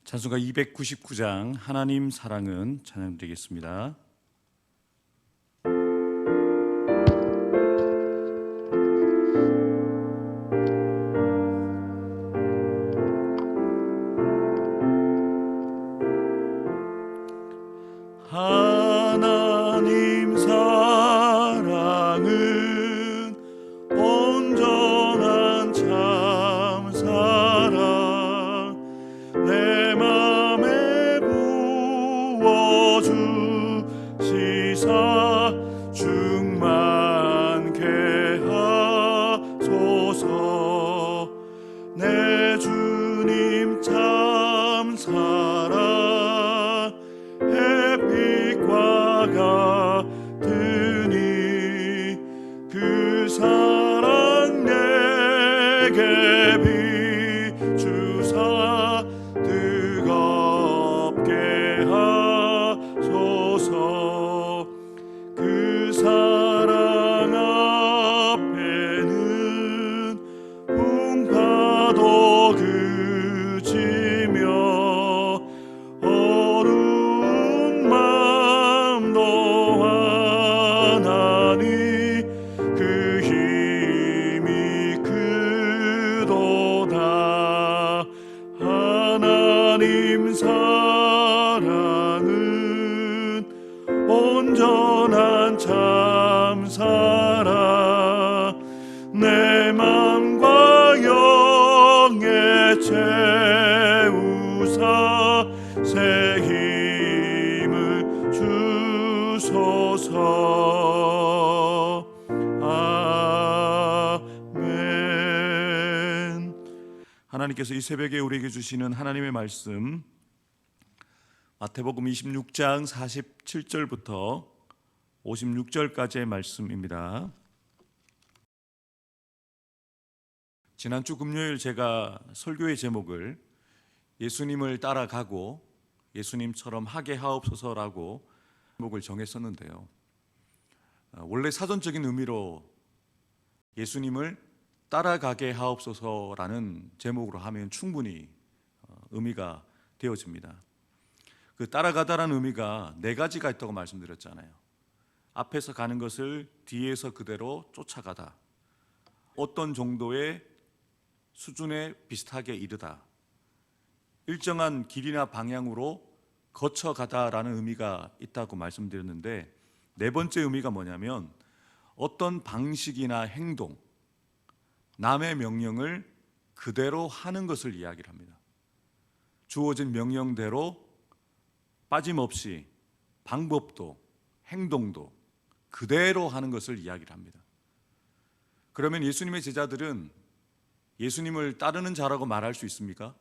찬송가 299장 하나님 사랑은 찬양드리겠습니다. 하나님 사랑은 온전한 참 사랑 내 맘에 부어주시사 충만케 하소서. 내 주님 참 사랑 햇빛과 같으니 그 사랑 내게 비추사 뜨겁게 하소서. 그 사랑 앞에는 풍파도 그치며 어두운 마음도 하나니 그 힘이 크도다. 하나님 사랑은 온전한 참 사랑 내 맘과 영에 채우사 새 힘을 주소서. 아멘. 하나님께서 이 새벽에 우리에게 주시는 하나님의 말씀, 마태복음 26장 47절부터 56절까지의 말씀입니다. 지난주 금요일 제가 설교의 제목을 예수님을 따라가고 예수님처럼 하게 하옵소서라고 제목을 정했었는데요, 원래 사전적인 의미로 예수님을 따라가게 하옵소서라는 제목으로 하면 충분히 의미가 되어집니다. 그 따라가다라는 의미가 네 가지가 있다고 말씀드렸잖아요. 앞에서 가는 것을 뒤에서 그대로 쫓아가다, 어떤 정도의 수준에 비슷하게 이르다, 일정한 길이나 방향으로 거쳐가다라는 의미가 있다고 말씀드렸는데, 네 번째 의미가 뭐냐면 어떤 방식이나 행동, 남의 명령을 그대로 하는 것을 이야기를 합니다. 주어진 명령대로 빠짐없이 방법도 행동도 그대로 하는 것을 이야기를 합니다. 그러면 예수님의 제자들은 예수님을 따르는 자라고 말할 수 있습니까?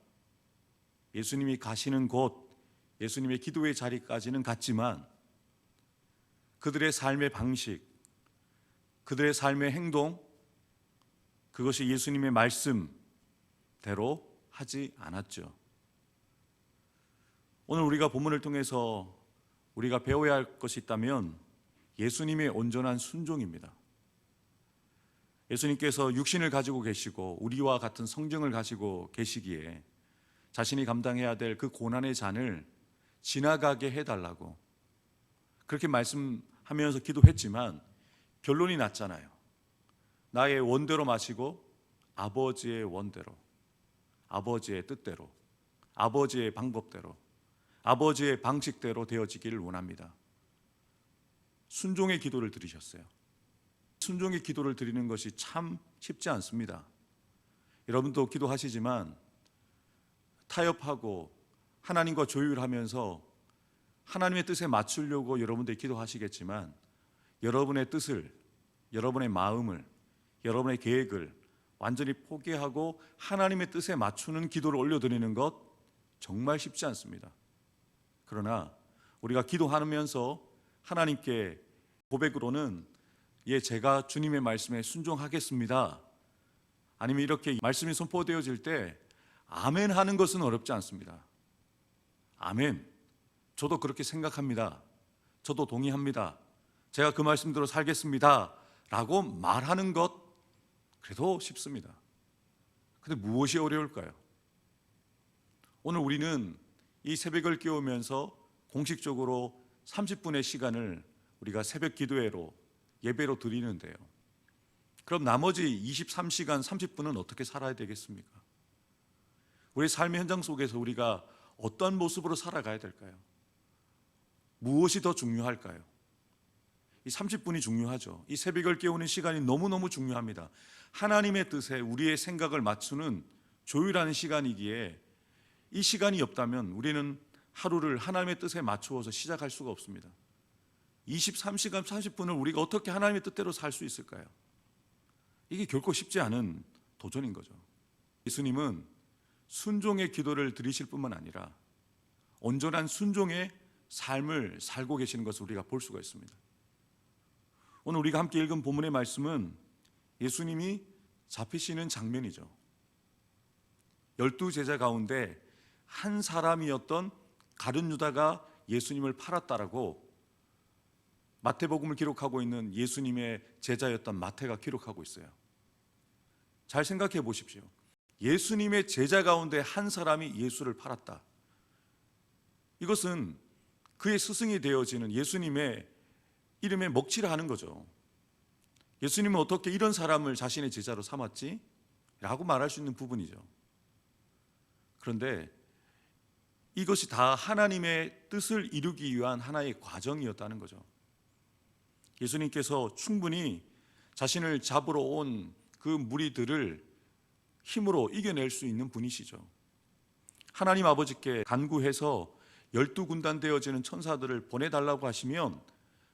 예수님이 가시는 곳, 예수님의 기도의 자리까지는 갔지만 그들의 삶의 방식, 그들의 삶의 행동, 그것이 예수님의 말씀대로 하지 않았죠. 오늘 우리가 본문을 통해서 우리가 배워야 할 것이 있다면 예수님의 온전한 순종입니다. 예수님께서 육신을 가지고 계시고 우리와 같은 성정을 가지고 계시기에 자신이 감당해야 될 그 고난의 잔을 지나가게 해달라고 그렇게 말씀하면서 기도했지만 결론이 났잖아요. 나의 원대로 마시고 아버지의 원대로, 아버지의 뜻대로, 아버지의 방법대로, 아버지의 방식대로 되어지기를 원합니다. 순종의 기도를 드리셨어요. 순종의 기도를 드리는 것이 참 쉽지 않습니다. 여러분도 기도하시지만 타협하고 하나님과 조율하면서 하나님의 뜻에 맞추려고 여러분들이 기도하시겠지만 여러분의 뜻을, 여러분의 마음을, 여러분의 계획을 완전히 포기하고 하나님의 뜻에 맞추는 기도를 올려드리는 것 정말 쉽지 않습니다. 그러나 우리가 기도하면서 하나님께 고백으로는 제가 주님의 말씀에 순종하겠습니다, 아니면 이렇게 말씀이 선포되어질 때 아멘 하는 것은 어렵지 않습니다. 아멘, 저도 그렇게 생각합니다, 저도 동의합니다, 제가 그 말씀대로 살겠습니다 라고 말하는 것 그래도 쉽습니다. 근데 무엇이 어려울까요? 오늘 우리는 이 새벽을 깨우면서 공식적으로 30분의 시간을 우리가 새벽 기도회로 예배로 드리는데요. 그럼 나머지 23시간 30분은 어떻게 살아야 되겠습니까? 우리 삶의 현장 속에서 우리가 어떤 모습으로 살아가야 될까요? 무엇이 더 중요할까요? 이 30분이 중요하죠. 이 새벽을 깨우는 시간이 너무너무 중요합니다. 하나님의 뜻에 우리의 생각을 맞추는 조율하는 시간이기에 이 시간이 없다면 우리는 하루를 하나님의 뜻에 맞추어서 시작할 수가 없습니다. 23시간 30분을 우리가 어떻게 하나님의 뜻대로 살 수 있을까요? 이게 결코 쉽지 않은 도전인 거죠. 예수님은 순종의 기도를 드리실 뿐만 아니라 온전한 순종의 삶을 살고 계시는 것을 우리가 볼 수가 있습니다. 오늘 우리가 함께 읽은 본문의 말씀은 예수님이 잡히시는 장면이죠. 12제자 가운데 한 사람이었던 가룟 유다가 예수님을 팔았다라고 마태복음을 기록하고 있는 예수님의 제자였던 마태가 기록하고 있어요. 잘 생각해 보십시오. 예수님의 제자 가운데 한 사람이 예수를 팔았다. 이것은 그의 스승이 되어지는 예수님의 이름에 먹칠을 하는 거죠. 예수님은 어떻게 이런 사람을 자신의 제자로 삼았지? 라고 말할 수 있는 부분이죠. 그런데 이것이 다 하나님의 뜻을 이루기 위한 하나의 과정이었다는 거죠. 예수님께서 충분히 자신을 잡으러 온 그 무리들을 힘으로 이겨낼 수 있는 분이시죠. 하나님 아버지께 간구해서 12군단 되어지는 천사들을 보내달라고 하시면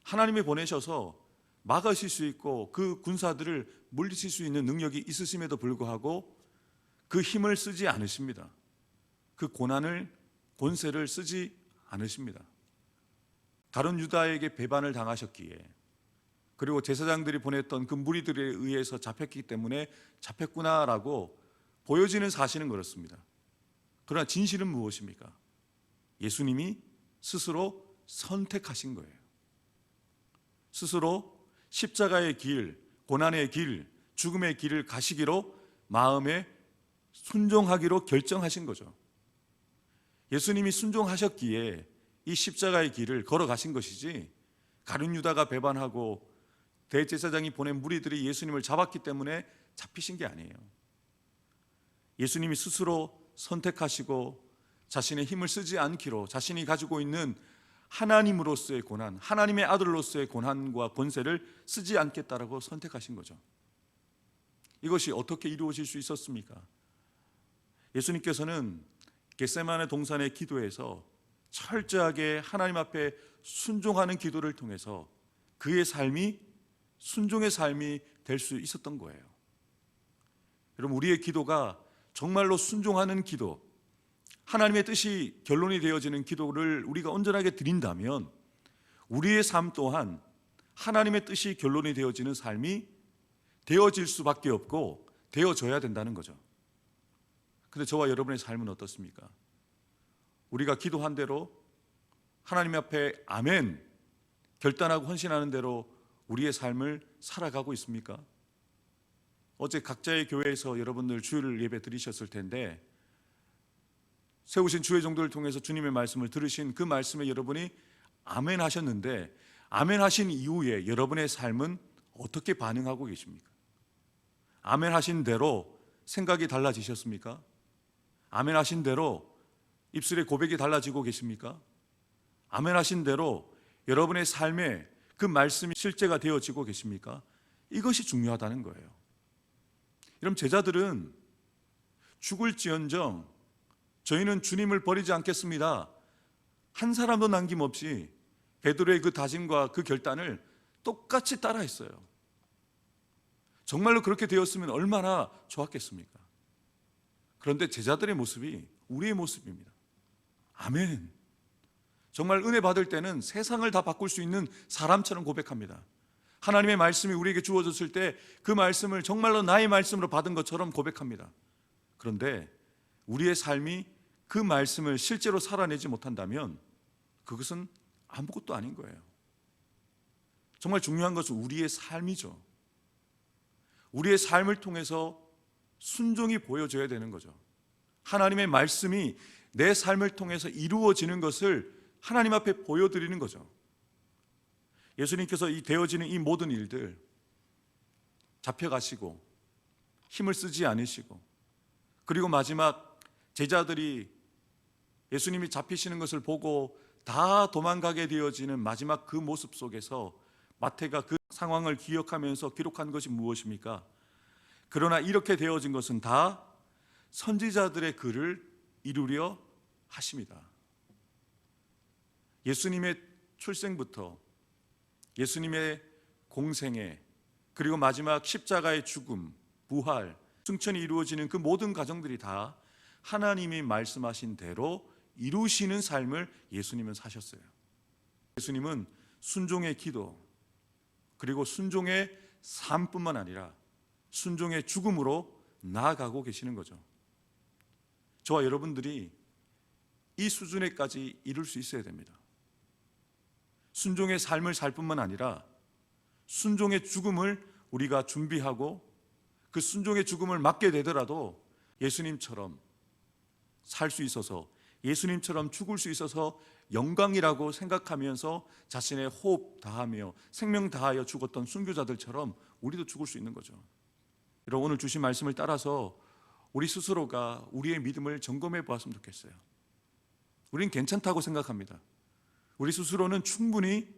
하나님이 보내셔서 막으실 수 있고 그 군사들을 물리칠 수 있는 능력이 있으심에도 불구하고 그 힘을 쓰지 않으십니다. 그 권세를 쓰지 않으십니다. 다른 유다에게 배반을 당하셨기에, 그리고 제사장들이 보냈던 그 무리들에 의해서 잡혔기 때문에 잡혔구나라고 보여지는 사실은 그렇습니다. 그러나 진실은 무엇입니까? 예수님이 스스로 선택하신 거예요. 스스로 십자가의 길, 고난의 길, 죽음의 길을 가시기로 마음에 순종하기로 결정하신 거죠. 예수님이 순종하셨기에 이 십자가의 길을 걸어가신 것이지, 가룟 유다가 배반하고 대제사장이 보낸 무리들이 예수님을 잡았기 때문에 잡히신 게 아니에요. 예수님이 스스로 선택하시고 자신의 힘을 쓰지 않기로, 자신이 가지고 있는 하나님으로서의 고난, 하나님의 아들로서의 고난과 권세를 쓰지 않겠다라고 선택하신 거죠. 이것이 어떻게 이루어질 수 있었습니까? 예수님께서는 겟세마네 동산의 기도에서 철저하게 하나님 앞에 순종하는 기도를 통해서 그의 삶이 순종의 삶이 될 수 있었던 거예요. 여러분, 우리의 기도가 정말로 순종하는 기도, 하나님의 뜻이 결론이 되어지는 기도를 우리가 온전하게 드린다면 우리의 삶 또한 하나님의 뜻이 결론이 되어지는 삶이 되어질 수밖에 없고 되어져야 된다는 거죠. 그런데 저와 여러분의 삶은 어떻습니까? 우리가 기도한 대로 하나님 앞에 아멘 결단하고 헌신하는 대로 우리의 삶을 살아가고 있습니까? 어제 각자의 교회에서 여러분들 주일 예배 드리셨을 텐데, 세우신 주의 종도를 통해서 주님의 말씀을 들으신 그 말씀에 여러분이 아멘 하셨는데, 아멘 하신 이후에 여러분의 삶은 어떻게 반응하고 계십니까? 아멘 하신 대로 생각이 달라지셨습니까? 아멘 하신 대로 입술의 고백이 달라지고 계십니까? 아멘 하신 대로 여러분의 삶에 그 말씀이 실제가 되어지고 계십니까? 이것이 중요하다는 거예요. 여러분, 제자들은 죽을지언정 저희는 주님을 버리지 않겠습니다, 한 사람도 남김없이 베드로의 그 다짐과 그 결단을 똑같이 따라했어요. 정말로 그렇게 되었으면 얼마나 좋았겠습니까? 그런데 제자들의 모습이 우리의 모습입니다. 아멘. 정말 은혜 받을 때는 세상을 다 바꿀 수 있는 사람처럼 고백합니다. 하나님의 말씀이 우리에게 주어졌을 때 그 말씀을 정말로 나의 말씀으로 받은 것처럼 고백합니다. 그런데 우리의 삶이 그 말씀을 실제로 살아내지 못한다면 그것은 아무것도 아닌 거예요. 정말 중요한 것은 우리의 삶이죠. 우리의 삶을 통해서 순종이 보여져야 되는 거죠. 하나님의 말씀이 내 삶을 통해서 이루어지는 것을 하나님 앞에 보여드리는 거죠. 예수님께서 이 되어지는 이 모든 일들 잡혀가시고 힘을 쓰지 않으시고, 그리고 마지막 제자들이 예수님이 잡히시는 것을 보고 다 도망가게 되어지는 마지막 그 모습 속에서 마태가 그 상황을 기억하면서 기록한 것이 무엇입니까? 그러나 이렇게 되어진 것은 다 선지자들의 글을 이루려 하심이다. 예수님의 출생부터 예수님의 공생애, 그리고 마지막 십자가의 죽음, 부활, 승천이 이루어지는 그 모든 과정들이 다 하나님이 말씀하신 대로 이루시는 삶을 예수님은 사셨어요. 예수님은 순종의 기도, 그리고 순종의 삶뿐만 아니라 순종의 죽음으로 나아가고 계시는 거죠. 저와 여러분들이 이 수준에까지 이룰 수 있어야 됩니다. 순종의 삶을 살 뿐만 아니라 순종의 죽음을 우리가 준비하고, 그 순종의 죽음을 맞게 되더라도 예수님처럼 살 수 있어서, 예수님처럼 죽을 수 있어서 영광이라고 생각하면서 자신의 호흡 다하며 생명 다하여 죽었던 순교자들처럼 우리도 죽을 수 있는 거죠. 여러분, 오늘 주신 말씀을 따라서 우리 스스로가 우리의 믿음을 점검해 보았으면 좋겠어요. 우리는 괜찮다고 생각합니다. 우리 스스로는 충분히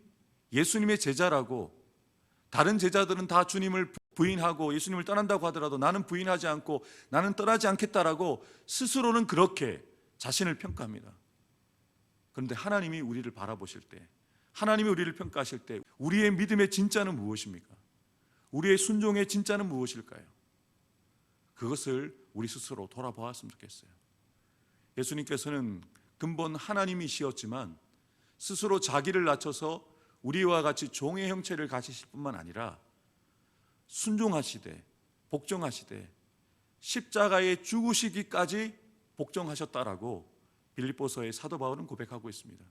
예수님의 제자라고, 다른 제자들은 다 주님을 부인하고 예수님을 떠난다고 하더라도 나는 부인하지 않고 나는 떠나지 않겠다라고 스스로는 그렇게 자신을 평가합니다. 그런데 하나님이 우리를 바라보실 때, 하나님이 우리를 평가하실 때 우리의 믿음의 진짜는 무엇입니까? 우리의 순종의 진짜는 무엇일까요? 그것을 우리 스스로 돌아보았으면 좋겠어요. 예수님께서는 근본 하나님이시었지만 스스로 자기를 낮춰서 우리와 같이 종의 형체를 가지실 뿐만 아니라 순종하시되 복종하시되 십자가에 죽으시기까지 복종하셨다라고 빌립보서의 사도 바울은 고백하고 있습니다.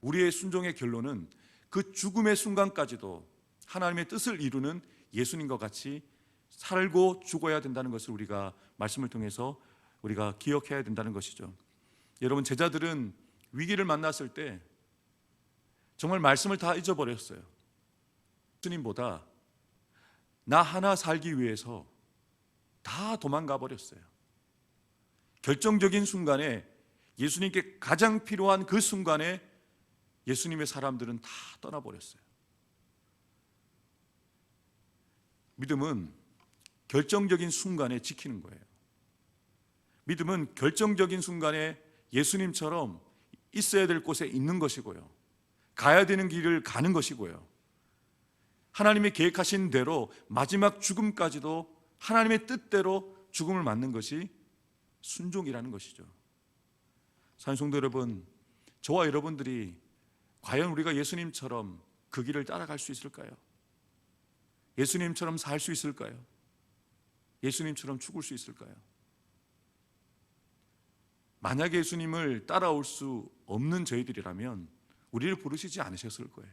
우리의 순종의 결론은 그 죽음의 순간까지도 하나님의 뜻을 이루는 예수님과 같이 살고 죽어야 된다는 것을 우리가 말씀을 통해서 우리가 기억해야 된다는 것이죠. 여러분, 제자들은 위기를 만났을 때 정말 말씀을 다 잊어버렸어요. 예수님보다 나 하나 살기 위해서 다 도망가 버렸어요. 결정적인 순간에, 예수님께 가장 필요한 그 순간에 예수님의 사람들은 다 떠나버렸어요. 믿음은 결정적인 순간에 지키는 거예요. 믿음은 결정적인 순간에 예수님처럼 있어야 될 곳에 있는 것이고요, 가야 되는 길을 가는 것이고요, 하나님이 계획하신 대로 마지막 죽음까지도 하나님의 뜻대로 죽음을 맞는 것이 순종이라는 것이죠. 사랑하는 성도 여러분, 저와 여러분들이 과연 우리가 예수님처럼 그 길을 따라갈 수 있을까요? 예수님처럼 살 수 있을까요? 예수님처럼 죽을 수 있을까요? 만약에 예수님을 따라올 수 없는 저희들이라면 우리를 부르시지 않으셨을 거예요.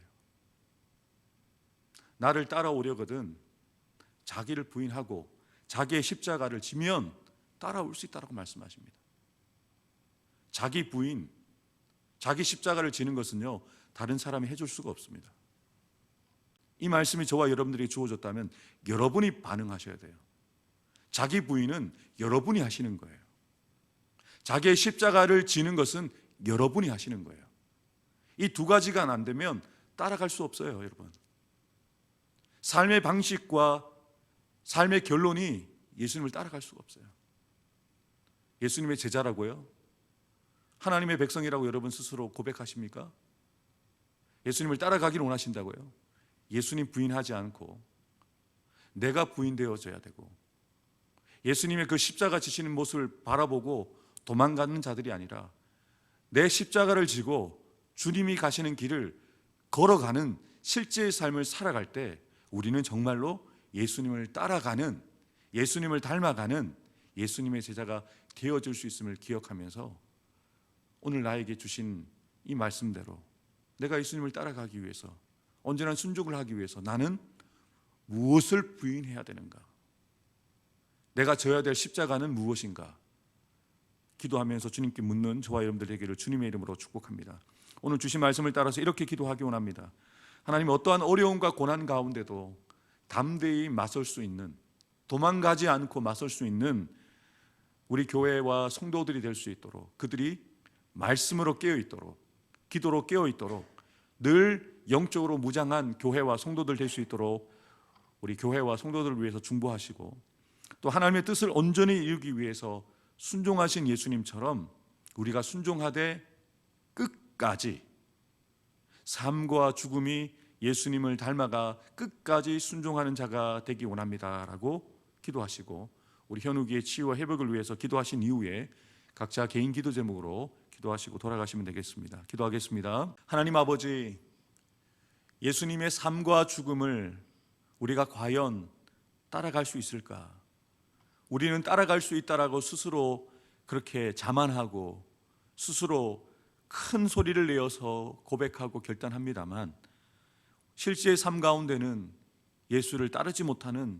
나를 따라오려거든 자기를 부인하고 자기의 십자가를 지면 따라올 수 있다고 말씀하십니다. 자기 부인, 자기 십자가를 지는 것은요, 다른 사람이 해줄 수가 없습니다. 이 말씀이 저와 여러분들에게 주어졌다면 여러분이 반응하셔야 돼요. 자기 부인은 여러분이 하시는 거예요. 자기의 십자가를 지는 것은 여러분이 하시는 거예요. 이 두 가지가 안 되면 따라갈 수 없어요, 여러분. 삶의 방식과 삶의 결론이 예수님을 따라갈 수가 없어요. 예수님의 제자라고요? 하나님의 백성이라고 여러분 스스로 고백하십니까? 예수님을 따라가기를 원하신다고요? 예수님 부인하지 않고 내가 부인되어져야 되고, 예수님의 그 십자가 지시는 모습을 바라보고 도망가는 자들이 아니라 내 십자가를 지고 주님이 가시는 길을 걸어가는 실제의 삶을 살아갈 때 우리는 정말로 예수님을 따라가는, 예수님을 닮아가는 예수님의 제자가 되어질 수 있음을 기억하면서 오늘 나에게 주신 이 말씀대로 내가 예수님을 따라가기 위해서, 언제나 순종을 하기 위해서 나는 무엇을 부인해야 되는가? 내가 져야 될 십자가는 무엇인가? 기도하면서 주님께 묻는 저와 여러분들 되기를 주님의 이름으로 축복합니다. 오늘 주신 말씀을 따라서 이렇게 기도하기 원합니다. 하나님, 어떠한 어려움과 고난 가운데도 담대히 맞설 수 있는, 도망가지 않고 맞설 수 있는 우리 교회와 성도들이 될 수 있도록, 그들이 말씀으로 깨어있도록, 기도로 깨어있도록, 늘 영적으로 무장한 교회와 성도들 될 수 있도록 우리 교회와 성도들을 위해서 중보하시고, 또 하나님의 뜻을 온전히 이루기 위해서 순종하신 예수님처럼 우리가 순종하되 끝까지, 삶과 죽음이 예수님을 닮아가 끝까지 순종하는 자가 되기 원합니다라고 기도하시고, 우리 현욱이의 치유와 회복을 위해서 기도하신 이후에 각자 개인 기도 제목으로 기도하시고 돌아가시면 되겠습니다. 기도하겠습니다. 하나님 아버지, 예수님의 삶과 죽음을 우리가 과연 따라갈 수 있을까? 우리는 따라갈 수 있다라고 스스로 그렇게 자만하고 스스로 큰 소리를 내어서 고백하고 결단합니다만, 실제 삶 가운데는 예수를 따르지 못하는,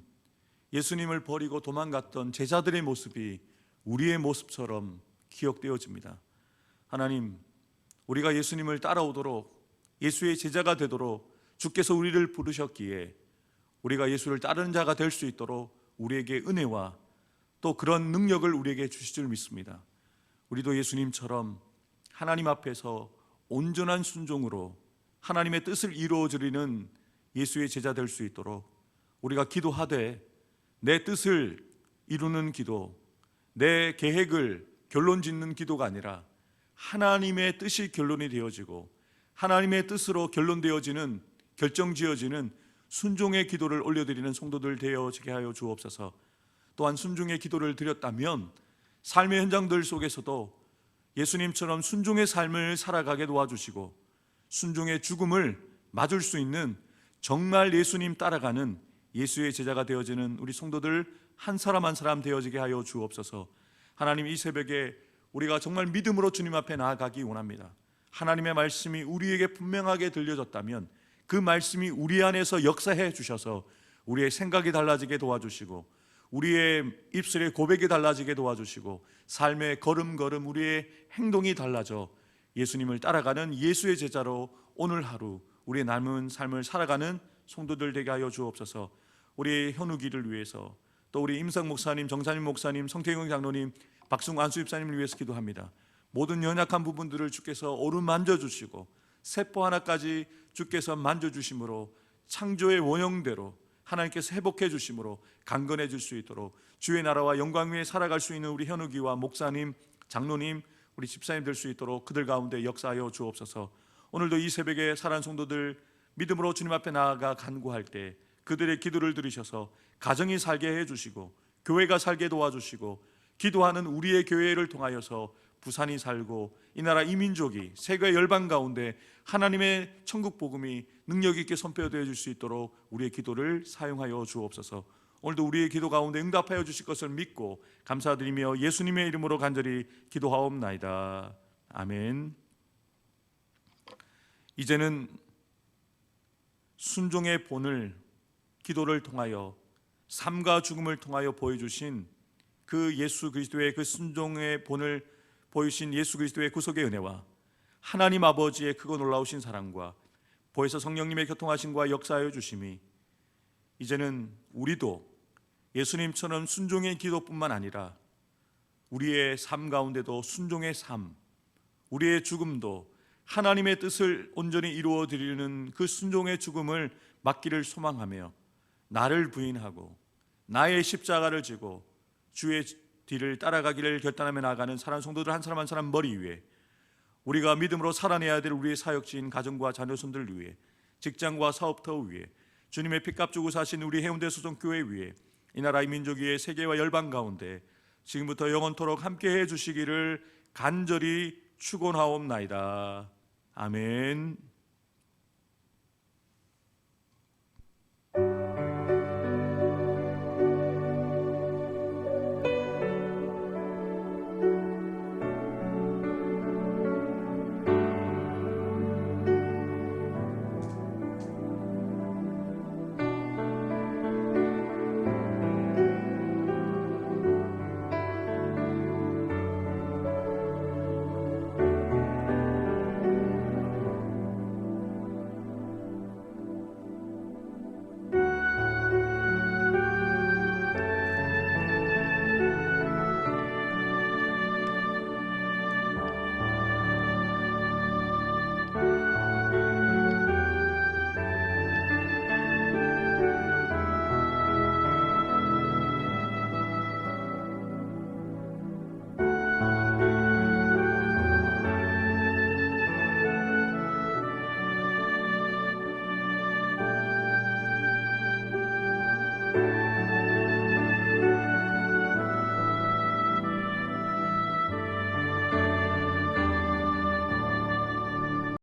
예수님을 버리고 도망갔던 제자들의 모습이 우리의 모습처럼 기억되어집니다. 하나님, 우리가 예수님을 따라오도록, 예수의 제자가 되도록 주께서 우리를 부르셨기에 우리가 예수를 따르는 자가 될 수 있도록 우리에게 은혜와 또 그런 능력을 우리에게 주실 줄 믿습니다. 우리도 예수님처럼 하나님 앞에서 온전한 순종으로 하나님의 뜻을 이루어드리는 예수의 제자 될 수 있도록 우리가 기도하되, 내 뜻을 이루는 기도, 내 계획을 결론 짓는 기도가 아니라 하나님의 뜻이 결론이 되어지고 하나님의 뜻으로 결론되어지는, 결정지어지는 순종의 기도를 올려드리는 성도들 되어지게 하여 주옵소서. 또한 순종의 기도를 드렸다면 삶의 현장들 속에서도 예수님처럼 순종의 삶을 살아가게 도와주시고, 순종의 죽음을 맞을 수 있는 정말 예수님 따라가는 예수의 제자가 되어지는 우리 성도들 한 사람 한 사람 되어지게 하여 주옵소서. 하나님, 이 새벽에 우리가 정말 믿음으로 주님 앞에 나아가기 원합니다. 하나님의 말씀이 우리에게 분명하게 들려졌다면 그 말씀이 우리 안에서 역사해 주셔서 우리의 생각이 달라지게 도와주시고, 우리의 입술의 고백이 달라지게 도와주시고, 삶의 걸음걸음 우리의 행동이 달라져 예수님을 따라가는 예수의 제자로 오늘 하루 우리의 남은 삶을 살아가는 성도들 되게 하여 주옵소서. 우리 현욱이를 위해서, 또 우리 임상 목사님, 정찬임 목사님, 성태경 장로님, 박승우 안수 집사님을 위해서 기도합니다. 모든 연약한 부분들을 주께서 오르만져 주시고 세포 하나까지 주께서 만져주심으로 창조의 원형대로 하나님께서 회복해 주심으로 강건해질 수 있도록 주의 나라와 영광 위에 살아갈 수 있는 우리 현욱이와 목사님, 장로님, 우리 집사님 될 수 있도록 그들 가운데 역사하여 주옵소서. 오늘도 이 새벽에 사랑하는 성도들 믿음으로 주님 앞에 나아가 간구할 때 그들의 기도를 들으셔서 가정이 살게 해주시고, 교회가 살게 도와주시고, 기도하는 우리의 교회를 통하여서 부산이 살고 이 나라 이민족이 세계 열방 가운데 하나님의 천국 복음이 능력 있게 선포되어 줄 수 있도록 우리의 기도를 사용하여 주옵소서. 오늘도 우리의 기도 가운데 응답하여 주실 것을 믿고 감사드리며 예수님의 이름으로 간절히 기도하옵나이다. 아멘. 이제는 순종의 본을 기도를 통하여, 삶과 죽음을 통하여 보여주신 그 예수 그리스도의 그 순종의 본을 보이신 예수 그리스도의 구속의 은혜와 하나님 아버지의 크고 놀라우신 사랑과 보혜사 성령님의 교통하심과 역사하여 주심이 이제는 우리도 예수님처럼 순종의 기도뿐만 아니라 우리의 삶 가운데도 순종의 삶, 우리의 죽음도 하나님의 뜻을 온전히 이루어 드리는 그 순종의 죽음을 맞기를 소망하며 나를 부인하고 나의 십자가를 지고 주의 뒤를 따라가기를 결단하며 나아가는 사랑하는 성도들 한 사람 한 사람 머리 위에 우리가 믿음으로 살아내야 될 우리의 사역지인 가정과 자녀손들 위에, 직장과 사업터 위에, 주님의 피값 주고 사신 우리 해운대 소정교회 위에, 이 나라의 민족 위에, 세계와 열방 가운데 지금부터 영원토록 함께해 주시기를 간절히 축원하옵나이다. 아멘.